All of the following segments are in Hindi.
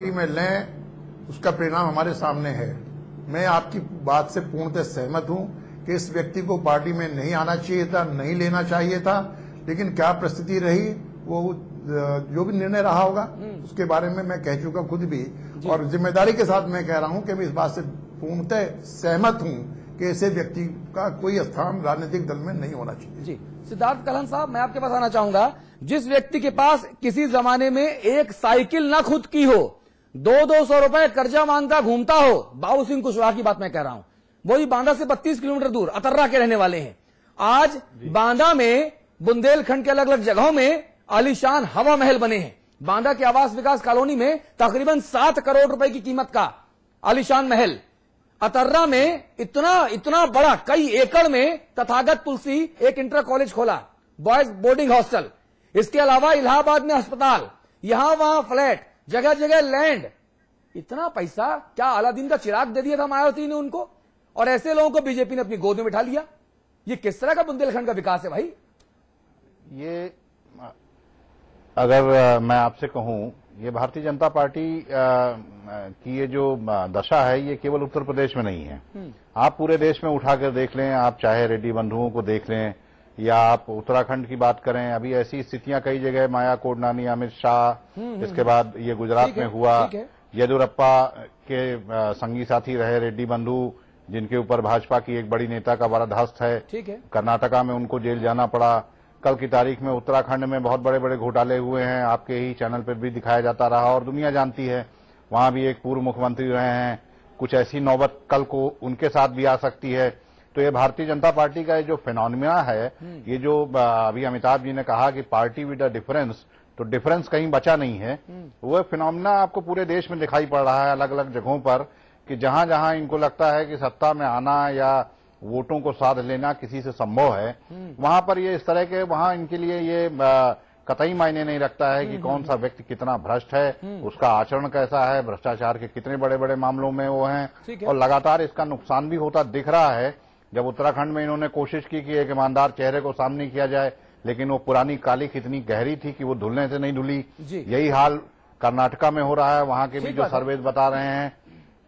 में लें, उसका परिणाम हमारे सामने है। मैं आपकी बात से पूर्णतः सहमत हूं कि इस व्यक्ति को पार्टी में नहीं आना चाहिए था, नहीं लेना चाहिए था, लेकिन क्या परिस्थिति रही, वो जो भी निर्णय रहा होगा उसके बारे में मैं कह चुका खुद भी, और जिम्मेदारी के साथ मैं कह रहा हूं कि मैं इस बात से पूर्णतः सहमत हूं कि ऐसे व्यक्ति का कोई स्थान राजनीतिक दल में नहीं होना चाहिए। जी सिद्धार्थ कलहन साहब, मैं आपके पास आना चाहूंगा। जिस व्यक्ति के पास किसी जमाने में एक साइकिल ना खुद की हो, 200 रुपए कर्जा मांगता घूमता हो, बाबू सिंह कुशवाहा की बात मैं कह रहा हूं, वही बांदा से 32 किलोमीटर दूर अतर्रा के रहने वाले हैं। आज बांदा में बुंदेलखंड के अलग अलग जगहों में आलीशान हवा महल बने हैं। बांदा के आवास विकास कॉलोनी में तकरीबन 7 करोड़ रुपए की कीमत का आलीशान महल, अतर्रा में इतना बड़ा कई एकड़ में तथागत तुलसी एक इंटर कॉलेज खोला, बॉयज बोर्डिंग हॉस्टल, इसके अलावा इलाहाबाद में अस्पताल, यहां वहां फ्लैट, जगह जगह लैंड। इतना पैसा क्या अलादीन का चिराग दे दिया था मायावती ने उनको, और ऐसे लोगों को बीजेपी ने अपनी गोद में बिठा लिया। ये किस तरह का बुंदेलखंड का विकास है भाई? ये अगर मैं आपसे कहूं, ये भारतीय जनता पार्टी की ये जो दशा है, ये केवल उत्तर प्रदेश में नहीं है। आप पूरे देश में उठाकर देख लें, आप चाहे रेड्डी बंधुओं को देख लें या आप उत्तराखंड की बात करें, अभी ऐसी स्थितियां कई जगह, माया कोडनानी, अमित शाह, इसके बाद ये गुजरात में हुआ, येदियुरप्पा के संगी साथी रहे रेड्डी बंधु, जिनके ऊपर भाजपा की एक बड़ी नेता का वरदहस्त है, कर्नाटका में उनको जेल जाना पड़ा। कल की तारीख में उत्तराखंड में बहुत बड़े बड़े घोटाले हुए हैं, आपके ही चैनल पर भी दिखाया जाता रहा और दुनिया जानती है। वहां भी एक पूर्व मुख्यमंत्री रहे हैं, कुछ ऐसी नौबत कल को उनके साथ भी आ सकती है। तो ये भारतीय जनता पार्टी का जो फिनोमिना है, ये जो अभी अमिताभ जी ने कहा कि पार्टी विद अ डिफरेंस, तो डिफरेंस कहीं बचा नहीं है। वो फिनोमिना आपको पूरे देश में दिखाई पड़ रहा है अलग अलग जगहों पर, कि जहां जहां इनको लगता है कि सत्ता में आना या वोटों को साध लेना किसी से संभव है, वहां पर ये इस तरह के, वहां इनके लिए ये कतई मायने नहीं रखता है कि कौन सा व्यक्ति कितना भ्रष्ट है, उसका आचरण कैसा है, भ्रष्टाचार के कितने बड़े बड़े मामलों में वो हैं, और लगातार इसका नुकसान भी होता दिख रहा है। जब उत्तराखंड में इन्होंने कोशिश की कि एक ईमानदार चेहरे को सामने किया जाए, लेकिन वो पुरानी कालिख इतनी गहरी थी कि वो धुलने से नहीं धुली। यही हाल कर्नाटका में हो रहा है, वहां के भी जो सर्वेज बता रहे हैं।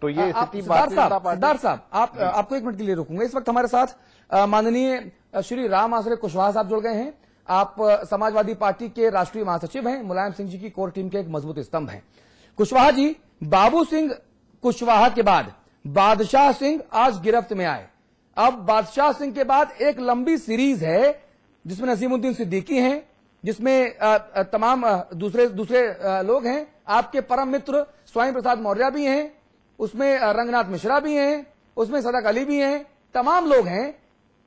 तो ये स्थिति सिद्धार्थ साहब, आपको एक मिनट के लिए रोकूंगा। इस वक्त हमारे साथ माननीय श्री राम आश्रय कुशवाहा साहब जुड़ गए हैं। आप समाजवादी पार्टी के राष्ट्रीय महासचिव हैं, मुलायम सिंह जी की कोर टीम के एक मजबूत स्तंभ हैं। कुशवाहा जी, बाबू सिंह कुशवाहा के बाद बादशाह सिंह आज गिरफ्त में आए। अब बादशाह सिंह के बाद एक लंबी सीरीज है जिसमें नसीमुद्दीन सिद्दीकी हैं, जिसमें तमाम दूसरे लोग हैं। आपके परम मित्र स्वामी प्रसाद मौर्य भी हैं, उसमें रंगनाथ मिश्रा भी हैं, उसमें सदक अली भी हैं, तमाम लोग हैं।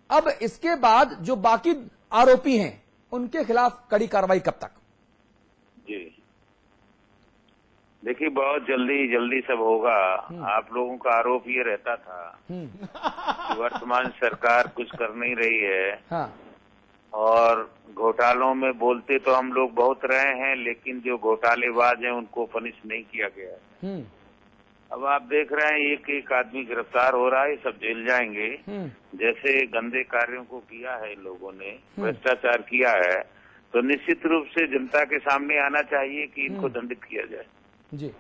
अब इसके बाद जो बाकी आरोपी हैं उनके खिलाफ कड़ी कार्रवाई कब तक? जी देखिए, बहुत जल्दी सब होगा। आप लोगों का आरोप ये रहता था कि वर्तमान सरकार कुछ कर नहीं रही है। हाँ। और घोटालों में बोलते तो हम लोग बहुत रहे हैं, लेकिन जो घोटालेबाज हैं उनको पनिश नहीं किया गया है। अब आप देख रहे हैं एक एक आदमी गिरफ्तार हो रहा है, सब जेल जाएंगे। जैसे गंदे कार्यों को किया है इन लोगों ने, भ्रष्टाचार किया है, तो निश्चित रूप से जनता के सामने आना चाहिए कि इनको दंडित किया जाए। जी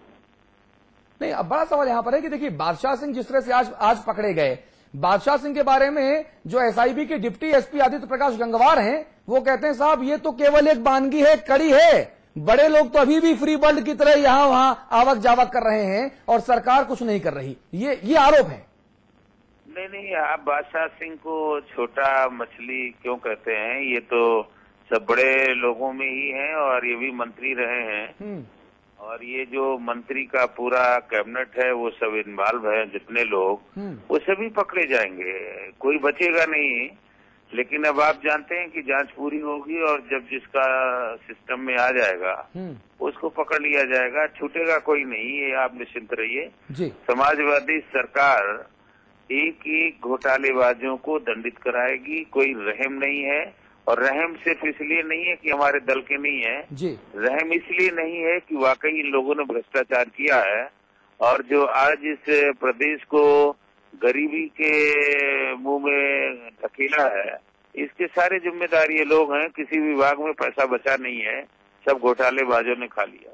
नहीं, अब बड़ा सवाल यहां पर है कि देखिए, बादशाह सिंह जिस तरह से आज पकड़े गए, बादशाह सिंह के बारे में जो एसआईबी के डिप्टी एसपी आदित्य प्रकाश गंगवार हैं, वो कहते हैं साहब ये तो केवल एक बानगी है, कड़ी है, बड़े लोग तो अभी भी फ्री बर्ड की तरह यहां वहां आवक जावक कर रहे हैं और सरकार कुछ नहीं कर रही। ये आरोप है। नहीं, आप बादशाह सिंह को छोटा मछली क्यों कहते हैं? ये तो सब बड़े लोगों में ही हैं और ये भी मंत्री रहे हैं। और ये जो मंत्री का पूरा कैबिनेट है वो सब इन्वॉल्व है, जितने लोग, वो सभी पकड़े जाएंगे, कोई बचेगा नहीं। लेकिन अब आप जानते हैं कि जांच पूरी होगी और जब जिसका सिस्टम में आ जाएगा उसको पकड़ लिया जाएगा, छूटेगा कोई नहीं, ये आप निश्चिंत रहिए। समाजवादी सरकार एक एक घोटालेबाजों को दंडित कराएगी, कोई रहम नहीं है। और रहम सिर्फ इसलिए नहीं है कि हमारे दल के नहीं है, रहम इसलिए नहीं है कि वाकई इन लोगों ने भ्रष्टाचार किया है और जो आज इस प्रदेश को गरीबी के मुंह में धकेला है, इसके सारे जिम्मेदार ये लोग हैं। किसी विभाग में पैसा बचा नहीं है, सब घोटालेबाजों ने खा लिया।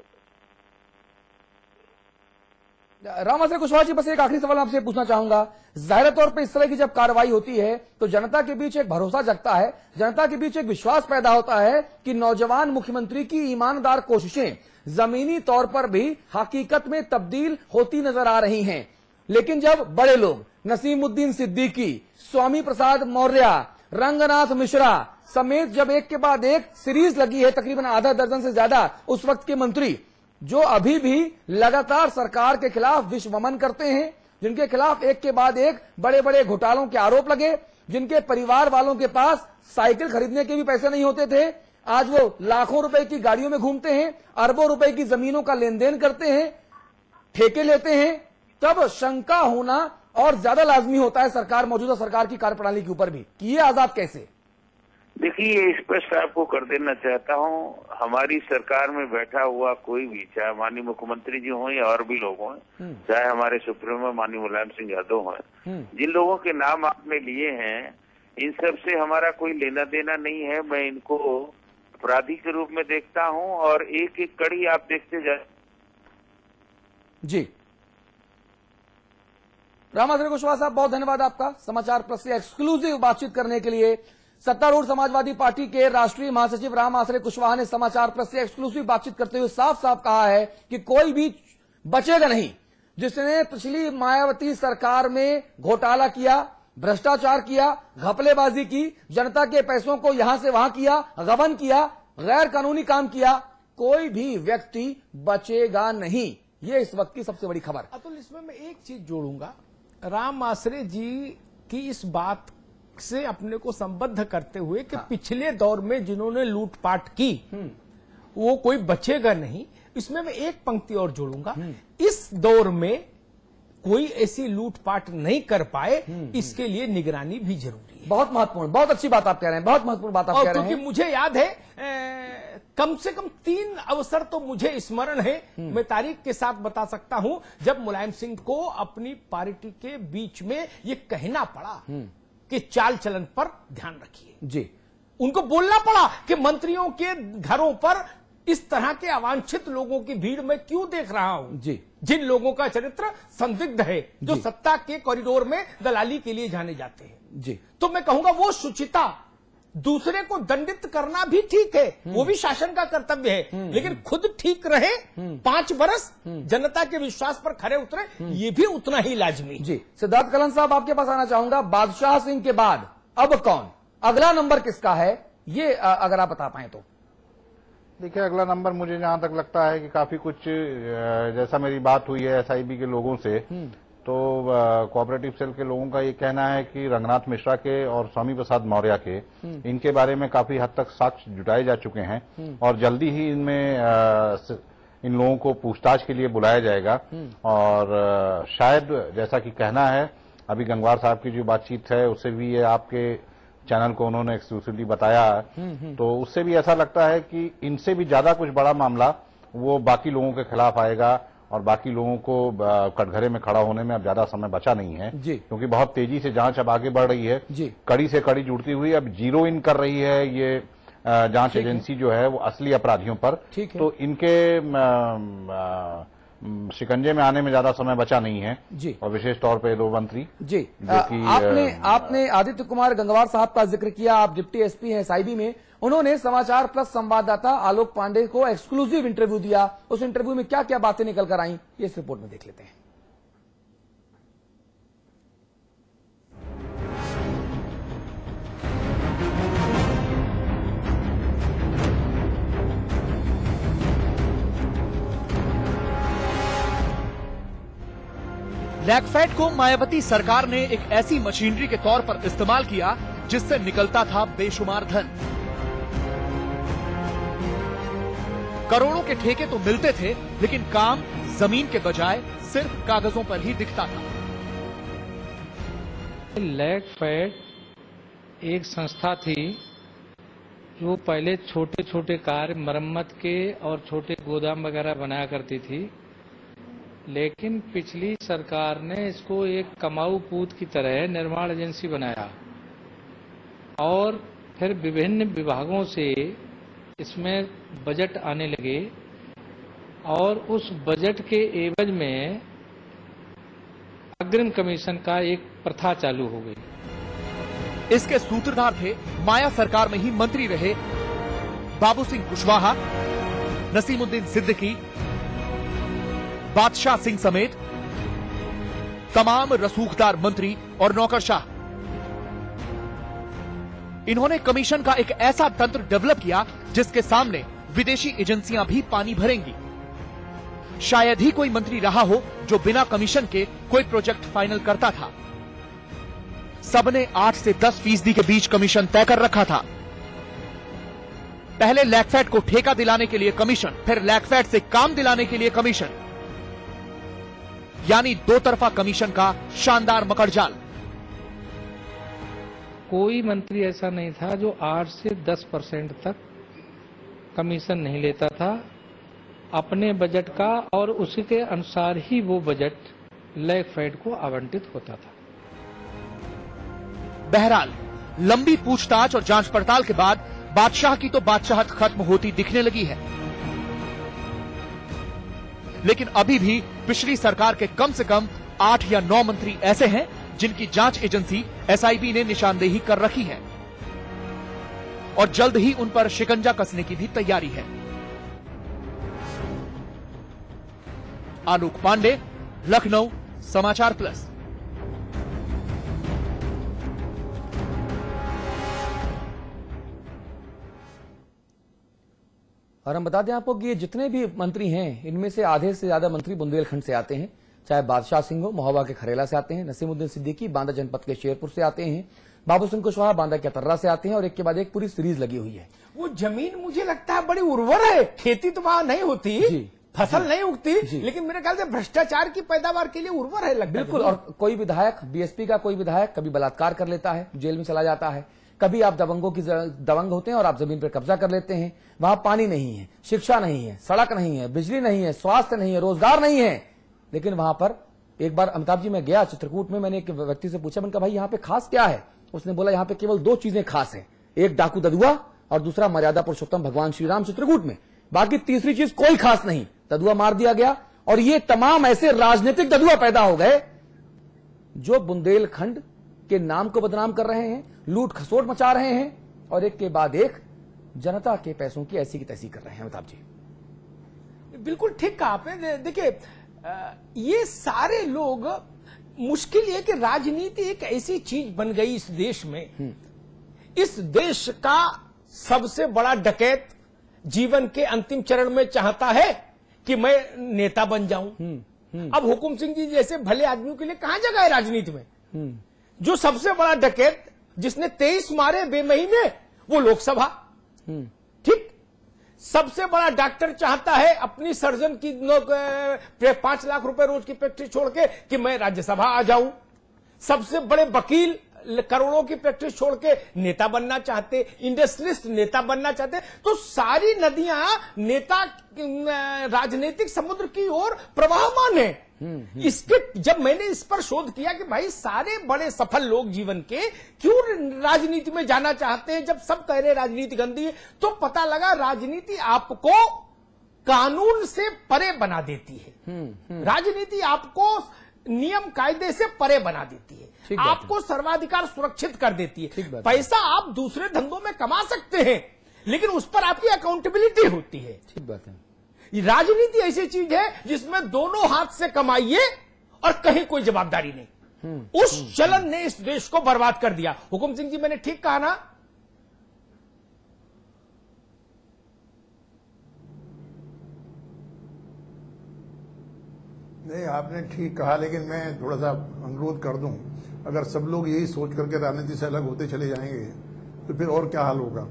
रामाश्रय कुशवाहा जी, बस एक आखिरी सवाल आपसे पूछना चाहूंगा। जाहिर तौर पे इस तरह की जब कार्रवाई होती है तो जनता के बीच एक भरोसा जगता है, जनता के बीच एक विश्वास पैदा होता है कि नौजवान मुख्यमंत्री की ईमानदार कोशिशें जमीनी तौर पर भी हकीकत में तब्दील होती नजर आ रही हैं। लेकिन जब बड़े लोग नसीमुद्दीन सिद्दीकी, स्वामी प्रसाद मौर्य, रंगनाथ मिश्रा समेत जब एक के बाद एक सीरीज लगी है, तकरीबन आधा दर्जन से ज्यादा उस वक्त के मंत्री जो अभी भी लगातार सरकार के खिलाफ विश्वमन करते हैं, जिनके खिलाफ एक के बाद एक बड़े बड़े घोटालों के आरोप लगे, जिनके परिवार वालों के पास साइकिल खरीदने के भी पैसे नहीं होते थे, आज वो लाखों रुपए की गाड़ियों में घूमते हैं, अरबों रुपए की जमीनों का लेन देन करते हैं, ठेके लेते हैं, तब शंका होना और ज्यादा लाजमी होता है सरकार, मौजूदा सरकार की कार्यप्रणाली के ऊपर भी कि ये आजाद कैसे। देखिए, स्पष्ट आपको कर देना चाहता हूँ, हमारी सरकार में बैठा हुआ कोई भी, चाहे माननीय मुख्यमंत्री जी हों या और भी लोग हों, चाहे हमारे सुप्रीमो माननीय मुलायम सिंह यादव हों, जिन लोगों के नाम आपने लिए हैं, इन सब से हमारा कोई लेना देना नहीं है। मैं इनको अपराधी के रूप में देखता हूँ और एक एक कड़ी आप देखते जाए। जी, रामाश्रय कुशवाहा साहब, बहुत धन्यवाद आपका समाचार प्लस से एक्सक्लूसिव बातचीत करने के लिए। सत्तारूढ़ समाजवादी पार्टी के राष्ट्रीय महासचिव रामाश्रय कुशवाहा ने समाचार प्लस से एक्सक्लूसिव बातचीत करते हुए साफ साफ कहा है कि कोई भी बचेगा नहीं जिसने पिछली मायावती सरकार में घोटाला किया, भ्रष्टाचार किया, घपलेबाजी की, जनता के पैसों को यहां से वहां किया, गबन किया, गैर कानूनी काम किया, कोई भी व्यक्ति बचेगा नहीं। ये इस वक्त की सबसे बड़ी खबर। अतुल, इसमें मैं एक चीज जोड़ूंगा, रामाश्रय जी की इस बात से अपने को संबद्ध करते हुए कि पिछले दौर में जिन्होंने लूटपाट की वो कोई बचेगा नहीं, इसमें मैं एक पंक्ति और जोड़ूंगा, इस दौर में कोई ऐसी लूटपाट नहीं कर पाए, इसके लिए निगरानी भी जरूरी है। बहुत महत्वपूर्ण, बहुत अच्छी बात आप कह रहे हैं, बहुत महत्वपूर्ण बात आप कह रहे हैं। क्योंकि मुझे याद है कम से कम 3 अवसर तो मुझे स्मरण है, मैं तारीख के साथ बता सकता हूं, जब मुलायम सिंह को अपनी पार्टी के बीच में ये कहना पड़ा कि चाल चलन पर ध्यान रखिए। जी, उनको बोलना पड़ा कि मंत्रियों के घरों पर इस तरह के अवांछित लोगों की भीड़ में क्यों देख रहा हूं, जी, जिन लोगों का चरित्र संदिग्ध है, जो सत्ता के कॉरिडोर में दलाली के लिए जाने जाते हैं। जी, तो मैं कहूंगा वो शुचिता, दूसरे को दंडित करना भी ठीक है, वो भी शासन का कर्तव्य है, लेकिन खुद ठीक रहे, 5 बरस जनता के विश्वास पर खरे उतरे, ये भी उतना ही लाजमी। जी, सिद्धार्थ कलन साहब, आपके पास आना चाहूंगा। बादशाह सिंह के बाद अब कौन, अगला नंबर किसका है, ये अगर आप बता पाए तो। देखिए, अगला नंबर मुझे जहां तक लगता है कि काफी कुछ, जैसा मेरी बात हुई है एसआईबी के लोगों से, तो कोऑपरेटिव सेल के लोगों का ये कहना है कि रंगनाथ मिश्रा के और स्वामी प्रसाद मौर्य के, इनके बारे में काफी हद तक साक्ष्य जुटाए जा चुके हैं और जल्दी ही इनमें इन लोगों को पूछताछ के लिए बुलाया जाएगा। और शायद जैसा कि कहना है, अभी गंगवार साहब की जो बातचीत है उससे भी ये आपके चैनल को उन्होंने एक्सक्लूसिवली बताया, तो उससे भी ऐसा लगता है कि इनसे भी ज्यादा कुछ बड़ा मामला वो बाकी लोगों के खिलाफ आएगा और बाकी लोगों को कटघरे में खड़ा होने में अब ज्यादा समय बचा नहीं है, क्योंकि बहुत तेजी से जांच अब आगे बढ़ रही है, कड़ी से कड़ी जुड़ती हुई अब जीरो इन कर रही है ये जांच एजेंसी जो है वो असली अपराधियों पर। तो इनके शिकंजे में आने में ज्यादा समय बचा नहीं है जी। और विशेष तौर पे 2 मंत्री जी, आपने आदित्य कुमार गंगवार साहब का जिक्र किया, आप डिप्टी एसपी हैं एसआईबी में। उन्होंने समाचार प्लस संवाददाता आलोक पांडे को एक्सक्लूसिव इंटरव्यू दिया। उस इंटरव्यू में क्या क्या बातें निकल कर आई, ये इस रिपोर्ट में देख लेते हैं। लैगफेड को मायावती सरकार ने एक ऐसी मशीनरी के तौर पर इस्तेमाल किया जिससे निकलता था बेशुमार धन। करोड़ों के ठेके तो मिलते थे, लेकिन काम जमीन के बजाय सिर्फ कागजों पर ही दिखता था। लैगफेड एक संस्था थी जो पहले छोटे छोटे कार्य, मरम्मत के और छोटे गोदाम वगैरह बनाया करती थी, लेकिन पिछली सरकार ने इसको एक कमाऊ पूत की तरह निर्माण एजेंसी बनाया और फिर विभिन्न विभागों से इसमें बजट आने लगे और उस बजट के एवज में अग्रिम कमीशन का एक प्रथा चालू हो गई। इसके सूत्रधार थे माया सरकार में ही मंत्री रहे बाबू सिंह कुशवाहा, नसीमुद्दीन सिद्दीकी, बादशाह सिंह समेत तमाम रसूखदार मंत्री और नौकरशाह। इन्होंने कमीशन का एक ऐसा तंत्र डेवलप किया जिसके सामने विदेशी एजेंसियां भी पानी भरेंगी। शायद ही कोई मंत्री रहा हो जो बिना कमीशन के कोई प्रोजेक्ट फाइनल करता था। सबने 8 से 10% के बीच कमीशन तय कर रखा था। पहले लैगफेड को ठेका दिलाने के लिए कमीशन, फिर लैगफेड से काम दिलाने के लिए कमीशन, यानी दो तरफा कमीशन का शानदार मकड़जाल। कोई मंत्री ऐसा नहीं था जो 8 से 10% तक कमीशन नहीं लेता था अपने बजट का, और उसी के अनुसार ही वो बजट लैगफेड को आवंटित होता था। बहरहाल लंबी पूछताछ और जांच पड़ताल के बाद बादशाह की तो बादशाहत खत्म होती दिखने लगी है, लेकिन अभी भी पिछली सरकार के कम से कम 8 या 9 मंत्री ऐसे हैं जिनकी जांच एजेंसी एसआईबी ने निशानदेही कर रखी है और जल्द ही उन पर शिकंजा कसने की भी तैयारी है। आलोक पांडे, लखनऊ, समाचार प्लस। और हम बता दें आपको कि ये जितने भी मंत्री हैं इनमें से आधे से ज्यादा मंत्री बुंदेलखंड से आते हैं, चाहे बादशाह सिंह हो महोबा के खरेला से आते हैं, नसीमुद्दीन सिद्दीकी बांदा जनपद के शेरपुर से आते हैं, बाबू सिंह कुशवाहा बांदा के तर्रा से आते हैं, और एक के बाद एक पूरी सीरीज लगी हुई है। वो जमीन मुझे लगता है बड़ी उर्वर है, खेती तो वहां नहीं होती, फसल नहीं उगती, लेकिन मेरे ख्याल से भ्रष्टाचार की पैदावार के लिए उर्वर है लगता है। बिल्कुल। और कोई विधायक, बीएसपी का कोई विधायक कभी बलात्कार कर लेता है, जेल में चला जाता है, कभी आप दबंग होते हैं और आप जमीन पर कब्जा कर लेते हैं। वहां पानी नहीं है, शिक्षा नहीं है, सड़क नहीं है, बिजली नहीं है, स्वास्थ्य नहीं है, रोजगार नहीं है। लेकिन वहां पर एक बार अमिताभ जी मैं गया चित्रकूट में, मैंने एक व्यक्ति से पूछा, मैंने कहा भाई यहाँ पे खास क्या है? उसने बोला यहाँ पे केवल 2 चीजें खास हैं, एक डाकू ददुआ और दूसरा मर्यादा पुरुषोत्तम भगवान श्री राम चित्रकूट में। बाकी तीसरी चीज कोई खास नहीं। ददुआ मार दिया गया और ये तमाम ऐसे राजनीतिक ददुआ पैदा हो गए जो बुंदेलखंड के नाम को बदनाम कर रहे हैं, लूट खसोट मचा रहे हैं और एक के बाद एक जनता के पैसों की ऐसी की तैसी कर रहे हैं। अमिताभ जी बिल्कुल ठीक कहा आपने। देखिए ये सारे लोग, मुश्किल ये कि राजनीति एक ऐसी चीज बन गई इस देश में, इस देश का सबसे बड़ा डकैत जीवन के अंतिम चरण में चाहता है कि मैं नेता बन जाऊं। अब हुकुम सिंह जी जैसे भले आदमियों के लिए कहां जगह है राजनीति में? जो सबसे बड़ा डकैत जिसने 23 मारे बेमही में, वो लोकसभा। ठीक, सबसे बड़ा डॉक्टर चाहता है अपनी सर्जन की 5 लाख रुपए रोज की प्रैक्टिस छोड़ के कि मैं राज्यसभा आ जाऊं। सबसे बड़े वकील करोड़ों की प्रैक्टिस छोड़ के नेता बनना चाहते, इंडस्ट्रियलिस्ट नेता बनना चाहते। तो सारी नदियां नेता राजनीतिक समुद्र की ओर प्रवाहमान है। इसके जब मैंने इस पर शोध किया कि भाई सारे बड़े सफल लोग जीवन के क्यों राजनीति में जाना चाहते हैं, जब सब कह रहे राजनीति गंदी है, तो पता लगा राजनीति आपको कानून से परे बना देती है। राजनीति आपको नियम कायदे से परे बना देती है, आपको सर्वाधिकार सुरक्षित कर देती है। पैसा आप दूसरे धंधों में कमा सकते हैं, लेकिन उस पर आपकी अकाउंटेबिलिटी होती है। ठीक बात है। राजनीति ऐसी चीज है जिसमें दोनों हाथ से कमाइए और कहीं कोई जवाबदारी नहीं। उस चलन ने इस देश को बर्बाद कर दिया। हुकुम सिंह जी मैंने ठीक कहा ना? नहीं, आपने ठीक कहा, लेकिन मैं थोड़ा सा अनुरोध कर दूं, अगर सब लोग यही सोच करके राजनीति से अलग होते चले जाएंगे तो फिर और क्या हाल होगा।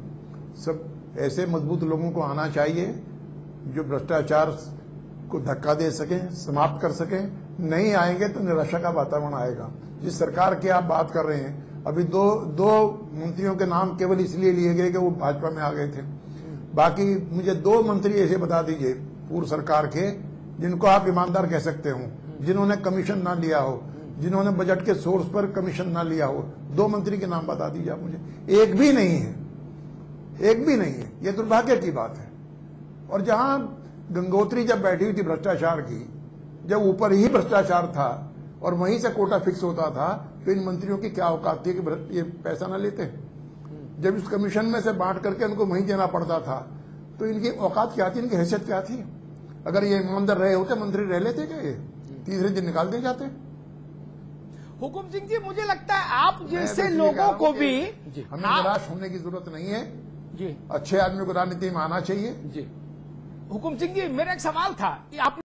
सब ऐसे मजबूत लोगों को आना चाहिए जो भ्रष्टाचार को धक्का दे सकें, समाप्त कर सकें। नहीं आएंगे तो निराशा का वातावरण आएगा। जिस सरकार की आप बात कर रहे हैं, अभी दो मंत्रियों के नाम केवल इसलिए लिए गए कि वो भाजपा में आ गए थे। बाकी मुझे 2 मंत्री ऐसे बता दीजिए पूर्व सरकार के जिनको आप ईमानदार कह सकते हो, जिन्होंने कमीशन ना लिया हो, जिन्होंने बजट के सोर्स पर कमीशन ना लिया हो। 2 मंत्री के नाम बता दीजिए आप मुझे। एक भी नहीं है, एक भी नहीं है। ये दुर्भाग्य की बात है। और जहां गंगोत्री जब बैठी हुई थी भ्रष्टाचार की, जब ऊपर ही भ्रष्टाचार था, और वहीं से कोटा फिक्स होता था, तो इन मंत्रियों की क्या औकात थी कि ये पैसा ना लेते? जब इस कमीशन में से बांट करके उनको वहीं देना पड़ता था, तो इनकी औकात क्या थी, इनकी हैसियत क्या थी? अगर ये ईमानदार रहे होते, मंत्री रह लेते क्या? ये तीसरे दिन निकाल दिए जाते। हुकुम सिंह जी, मुझे लगता है आप जैसे मैं तो लोगों को भी हमें निराश होने की जरूरत नहीं है जी, अच्छे आदमी को राजनीति में आना चाहिए। जी। हुकुम सिंह जी, मेरा एक सवाल था, आप